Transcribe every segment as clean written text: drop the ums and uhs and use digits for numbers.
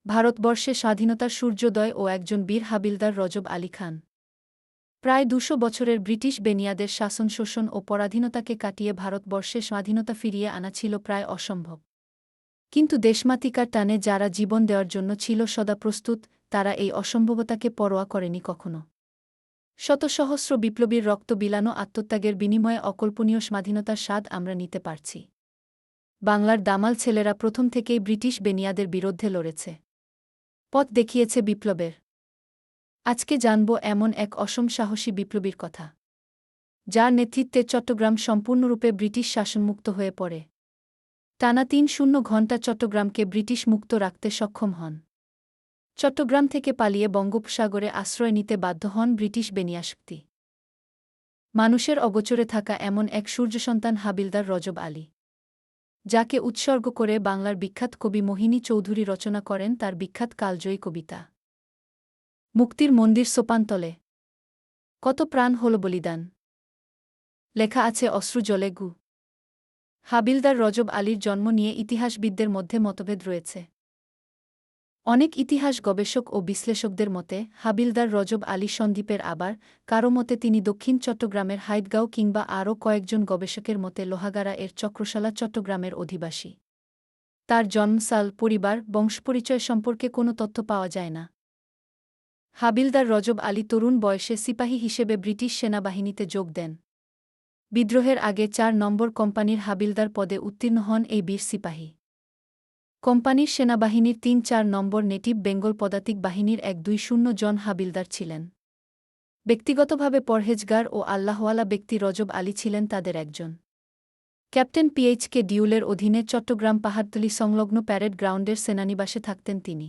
ভারতবর্ষে স্বাধীনতার সূর্যোদয় ও একজন বীর হাবিলদার রজব আলী খান। প্রায় ২০০ বছরের ব্রিটিশ বেনিয়াদের শাসন শোষণ ও পরাধীনতাকে কাটিয়ে ভারতবর্ষে স্বাধীনতা ফিরিয়ে আনা ছিল প্রায় অসম্ভব। কিন্তু দেশমাতৃকার টানে যারা জীবন দেওয়ার জন্য ছিল সদা প্রস্তুত, তারা এই অসম্ভবতাকে পরোয়া করেনি কখনো। শত সহস্র বিপ্লবীর রক্ত বিলানো আত্মত্যাগের বিনিময়ে অকল্পনীয় স্বাধীনতার স্বাদ আমরা নিতে পারছি। বাংলার দামাল ছেলেরা প্রথম থেকেই ব্রিটিশ বেনিয়াদের বিরুদ্ধে লড়েছে, পথ দেখিয়েছে বিপ্লবের। আজকে জানব এমন এক অসম সাহসী বিপ্লবীর কথা, যার নেতৃত্বে চট্টগ্রাম সম্পূর্ণরূপে ব্রিটিশ শাসনমুক্ত হয়ে পড়ে। টানা ৩০ ঘণ্টা চট্টগ্রামকে ব্রিটিশ মুক্ত রাখতে সক্ষম হন। চট্টগ্রাম থেকে পালিয়ে বঙ্গোপসাগরে আশ্রয় নিতে বাধ্য হন ব্রিটিশ বেনিয়াশক্তি। মানুষের অগোচরে থাকা এমন এক সূর্যসন্তান হাবিলদার রজব আলী, যাকে উৎসর্গ করে বাংলার বিখ্যাত কবি মোহিনী চৌধুরী রচনা করেন তার বিখ্যাত কালজয়ী কবিতা মুক্তির মন্দির সোপানতলে কত প্রাণ হল বলিদান, লেখা আছে অশ্রু জলে গু। হাবিলদার রজব আলীর জন্ম নিয়ে ইতিহাসবিদদের মধ্যে মতভেদ রয়েছে। অনেক ইতিহাস গবেষক ও বিশ্লেষকদের মতে হাবিলদার রজব আলী সন্দ্বীপের, আবার কারো মতে তিনি দক্ষিণ চট্টগ্রামের হাইদগাঁও, কিংবা আরও কয়েকজন গবেষকের মতে লোহাগাড়া এর চক্রশালা চট্টগ্রামের অধিবাসী। তার জন্মসাল, পরিবার, বংশপরিচয় সম্পর্কে কোনো তথ্য পাওয়া যায় না। হাবিলদার রজব আলী তরুণ বয়সে সিপাহী হিসেবে ব্রিটিশ সেনাবাহিনীতে যোগ দেন। বিদ্রোহের আগে ৪ নম্বর কোম্পানির হাবিলদার পদে উত্তীর্ণ হন এই বীর সিপাহী। কোম্পানির সেনাবাহিনীর ৩-৪ নম্বর নেটিভ বেঙ্গল পদাতিক বাহিনীর ১-২-০ জন হাবিলদার ছিলেন। ব্যক্তিগতভাবে পরহেজগার ও আল্লাহওয়ালা ব্যক্তি রজব আলী ছিলেন তাদের একজন। ক্যাপ্টেন PH-কে ডিউলের অধীনে চট্টগ্রাম পাহাড়তলী সংলগ্ন প্যারেড গ্রাউন্ডের সেনানিবাসে থাকতেন তিনি।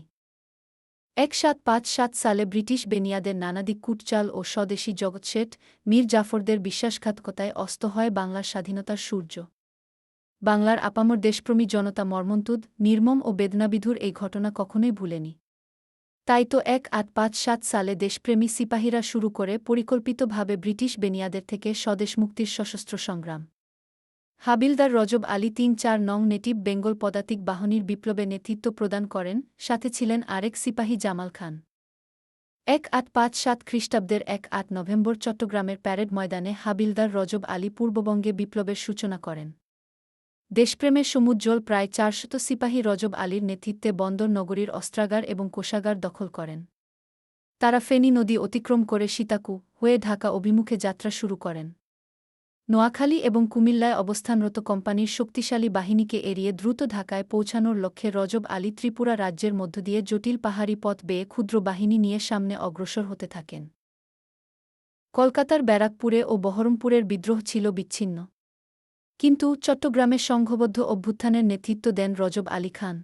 ১৭৫৭ সালে ব্রিটিশ বেনিয়াদের নানাদিক কূটচাল ও স্বদেশী জগৎশেঠ মীর জাফরদের বিশ্বাসঘাতকতায় অস্ত হয় বাংলার স্বাধীনতার সূর্য। বাংলার আপামর দেশপ্রেমী জনতা মর্মন্তুদ, নির্মম ও বেদনাবিধুর এই ঘটনা কখনোই ভুলেনি। তাই তো ১৮৫৭ সালে দেশপ্রেমী সিপাহীরা শুরু করে পরিকল্পিতভাবে ব্রিটিশ বেনিয়াদের থেকে স্বদেশ মুক্তির সশস্ত্র সংগ্রাম। হাবিলদার রজব আলী ৩-৪ নং নেটিভ বেঙ্গল পদাতিক বাহিনীর বিপ্লবে নেতৃত্ব প্রদান করেন, সাথে ছিলেন আরেক সিপাহী জামাল খান। ১৮৫৭ খ্রিস্টাব্দের ১-৮ নভেম্বর চট্টগ্রামের প্যারেড ময়দানে হাবিলদার রজব আলী পূর্ববঙ্গে বিপ্লবের সূচনা করেন। দেশপ্রেমের সমুজ্জ্বল প্রায় ৪০০ সিপাহী রজব আলীর নেতৃত্বে বন্দর নগরীর অস্ত্রাগার এবং কোষাগার দখল করেন। তারা ফেনী নদী অতিক্রম করে সীতাকু হয়ে ঢাকা অভিমুখে যাত্রা শুরু করেন। নোয়াখালী এবং কুমিল্লায় অবস্থানরত কোম্পানির শক্তিশালী বাহিনীকে এড়িয়ে দ্রুত ঢাকায় পৌঁছানোর লক্ষ্যে রজব আলী ত্রিপুরা রাজ্যের মধ্য দিয়ে জটিল পাহাড়ি পথ বেয়ে ক্ষুদ্র বাহিনী নিয়ে সামনে অগ্রসর হতে থাকেন। কলকাতার ব্যারাকপুরে ও বহরমপুরের বিদ্রোহ ছিল বিচ্ছিন্ন, কিন্তু চট্টগ্রামের সংঘবদ্ধ অভ্যুত্থানের নেতৃত্ব দেন রজব আলী খান।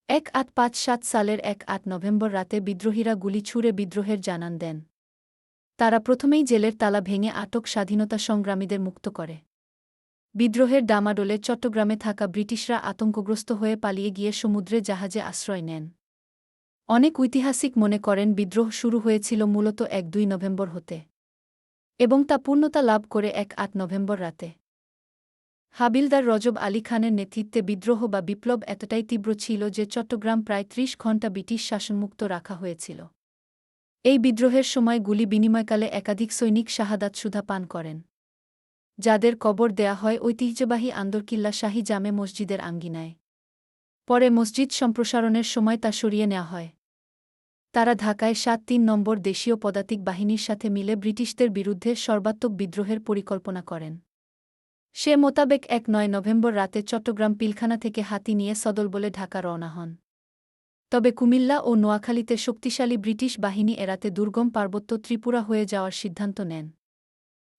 ১৮৫৭ সালের ১-৮ নভেম্বর রাতে বিদ্রোহীরা গুলি ছুড়ে বিদ্রোহের জানান দেন। তারা প্রথমেই জেলের তালা ভেঙে আটক স্বাধীনতা সংগ্রামীদের মুক্ত করে। বিদ্রোহের ডামাডোলে চট্টগ্রামে থাকা ব্রিটিশরা আতঙ্কগ্রস্ত হয়ে পালিয়ে গিয়ে সমুদ্রে জাহাজে আশ্রয় নেন। অনেক ঐতিহাসিক মনে করেন বিদ্রোহ শুরু হয়েছিল মূলত ১-২ নভেম্বর হতে, এবং তা পূর্ণতা লাভ করে ১-৮ নভেম্বর রাতে। হাবিলদার রজব আলী খানের নেতৃত্বে বিদ্রোহ বা বিপ্লব এতটাই তীব্র ছিল যে চট্টগ্রাম প্রায় ৩০ ঘণ্টা ব্রিটিশ শাসনমুক্ত রাখা হয়েছিল। এই বিদ্রোহের সময় গুলি বিনিময়কালে একাধিক সৈনিক শাহাদাত সুধা পান করেন, যাদের কবর দেয়া হয় ঐতিহ্যবাহী আন্দরকিল্লা শাহী জামে মসজিদের আঙ্গিনায়। পরে মসজিদ সম্প্রসারণের সময় তা সরিয়ে নেওয়া হয়। তারা ঢাকায় ৭-৩ নম্বর দেশীয় পদাতিক বাহিনীর সাথে মিলে ব্রিটিশদের বিরুদ্ধে সর্বাত্মক বিদ্রোহের পরিকল্পনা করেন। সে মোতাবেক ১-৯ নভেম্বর রাতে চট্টগ্রাম পিলখানা থেকে হাতি নিয়ে সদলবলে ঢাকা রওনা হন। তবে কুমিল্লা ও নোয়াখালীতে শক্তিশালী ব্রিটিশ বাহিনী এড়াতে দুর্গম পার্বত্য ত্রিপুরা হয়ে যাওয়ার সিদ্ধান্ত নেন।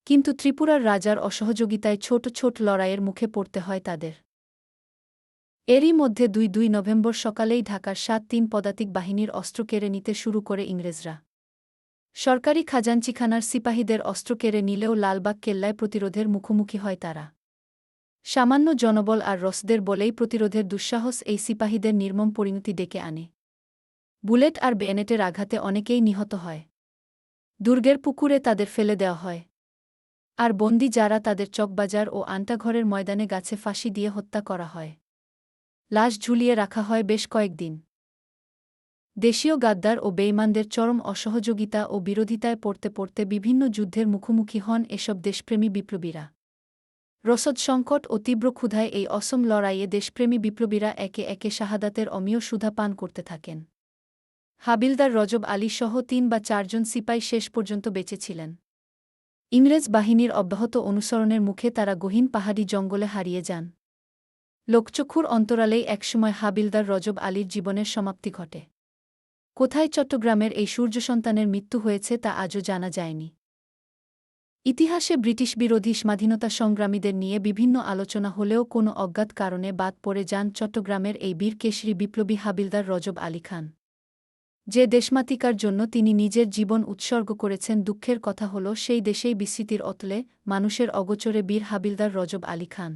কিন্তু ত্রিপুরার রাজার অসহযোগিতায় ছোট ছোট লড়াইয়ের মুখে পড়তে হয় তাদের। এরই মধ্যে ২ নভেম্বর সকালেই ঢাকার ৭-৩ পদাতিক বাহিনীর অস্ত্র কেড়ে নিতে শুরু করে ইংরেজরা। সরকারি খাজাঞ্চিখানার সিপাহীদের অস্ত্র কেড়ে নিলেও লালবাগ কেল্লায় প্রতিরোধের মুখোমুখি হয় তারা। সামান্য জনবল আর রসদের বলেই প্রতিরোধের দুঃসাহস এই সিপাহীদের নির্মম পরিণতি ডেকে আনে। বুলেট আর বেনেটের আঘাতে অনেকেই নিহত হয়। দুর্গের পুকুরে তাদের ফেলে দেওয়া হয়। আর বন্দী যারা তাদের চকবাজার ও আন্টাঘরের ময়দানে গাছে ফাঁসি দিয়ে হত্যা করা হয়। লাশ ঝুলিয়ে রাখা হয় বেশ কয়েকদিন। দেশীয় গাদ্দার ও বেঈমানদের চরম অসহযোগিতা ও বিরোধিতায় পড়তে পড়তে বিভিন্ন যুদ্ধের মুখোমুখি হন এসব দেশপ্রেমী বিপ্লবীরা। রসদ সংকট ও তীব্র ক্ষুধায় এই অসম লড়াইয়ে দেশপ্রেমী বিপ্লবীরা একে একে শাহাদাতের অমীয় সুধা পান করতে থাকেন। হাবিলদার রজব আলী সহ ৩ বা ৪ জন সিপাই শেষ পর্যন্ত বেঁচে ছিলেন। ইংরেজ বাহিনীর অব্যাহত অনুসরণের মুখে তারা গহীন পাহাড়ি জঙ্গলে হারিয়ে যান। লোকচক্ষুর অন্তরালেই একসময় হাবিলদার রজব আলীর জীবনের সমাপ্তি ঘটে। কোথায় চট্টগ্রামের এই সূর্যসন্তানের মৃত্যু হয়েছে তা আজও জানা যায়নি। ইতিহাসে ব্রিটিশ বিরোধী স্বাধীনতা সংগ্রামীদের নিয়ে বিভিন্ন আলোচনা হলেও কোনো অজ্ঞাত কারণে বাদ পড়ে যান চট্টগ্রামের এই বীরকেশরী বিপ্লবী হাবিলদার রজব আলী খান। যে দেশমাতৃকার জন্য তিনি নিজের জীবন উৎসর্গ করেছেন, দুঃখের কথা হল সেই দেশেই বিস্মৃতির অতলে মানুষের অগোচরে বীর হাবিলদার রজব আলী খান।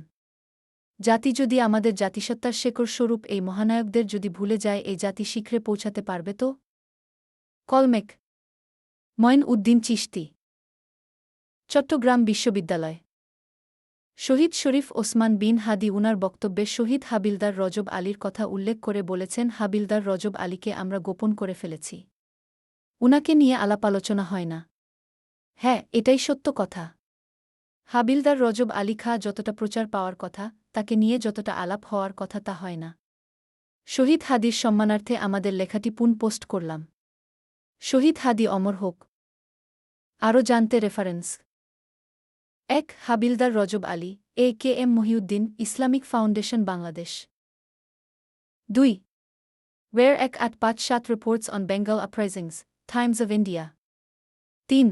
জাতি যদি আমাদের জাতিসত্তার শেকড় স্বরূপ এই মহানায়কদের যদি ভুলে যায়, এই জাতি শিখরে পৌঁছাতে পারবে তো? কলমেক মঈন উদ্দিন চিশতি, চট্টগ্রাম বিশ্ববিদ্যালয়। শহীদ শরীফ ওসমান বিন হাদি উনার বক্তব্যে শহীদ হাবিলদার রজব আলীর কথা উল্লেখ করে বলেছেন, হাবিলদার রজব আলীকে আমরা গোপন করে ফেলেছি। উনাকে নিয়ে আলাপ আলোচনা হয় না। হ্যাঁ, এটাই সত্য কথা। হাবিলদার রজব আলী খাঁ যতটা প্রচার পাওয়ার কথা, তাকে নিয়ে যতটা আলাপ হওয়ার কথা তা হয় না। শহীদ হাদির সম্মানার্থে আমাদের লেখাটি পোস্ট করলাম। শহীদ হাদি অমর হোক। আরও জানতে reference: ১. Havildar Rajab Ali, A.K.M. Mohiuddin, Islamic Foundation, Bangladesh. ২. Where Ek at ৫-৭ Reports on Bengal Uprisings, Times of India। ৩.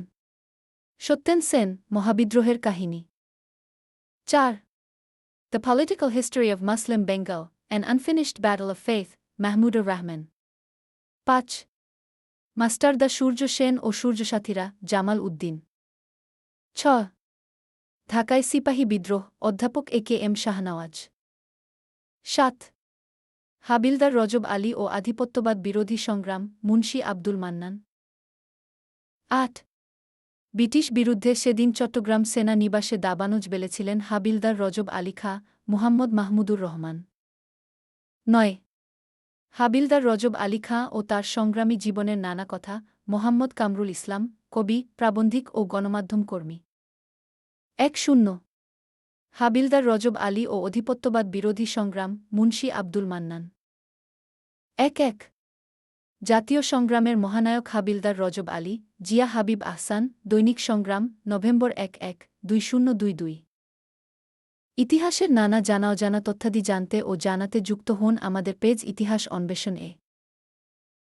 Satyen Sen, মহাবিদ্রোহের কাহিনী। ৪. The Political History of Muslim Bengal, An Unfinished Battle of Faith, Mahmudur Rahman. ৫. মাস্টারদা সূর্য সেন ও সূর্যসাথীরা, জামাল উদ্দিন। ৬. ঢাকায় সিপাহী বিদ্রোহ, অধ্যাপক A.K.M. শাহনওয়াজ। ৭. হাবিলদার রজব আলী ও আধিপত্যবাদ বিরোধী সংগ্রাম, মুন্সি আব্দুল মান্নান। ৮. ব্রিটিশ বিরুদ্ধে সেদিন চট্টগ্রাম সেনা নিবাসে দাবানজ বেলেছিলেন হাবিলদার রজব আলী খাঁ, মুহাম্মদ মাহমুদুর রহমান। ৯. হাবিলদার রজব আলী খাঁ ও তার সংগ্রামী জীবনের নানা কথা, মোহাম্মদ কামরুল ইসলাম, কবি, প্রাবন্ধিক ও গণমাধ্যম কর্মী। ১০. হাবিলদার রজব আলী ও অধিপত্যবাদ বিরোধী সংগ্রাম, মুন্সি আব্দুল মান্নান। ১১. জাতীয় সংগ্রামের মহানায়ক হাবিলদার রজব আলী, জিয়া হাবিব আহসান, দৈনিক সংগ্রাম, নভেম্বর ১, ২০২২। ইতিহাসের নানা জানা অজানা তথ্যাদি জানতে ও জানাতে যুক্ত হন আমাদের পেজ ইতিহাস অন্বেষণ-এ।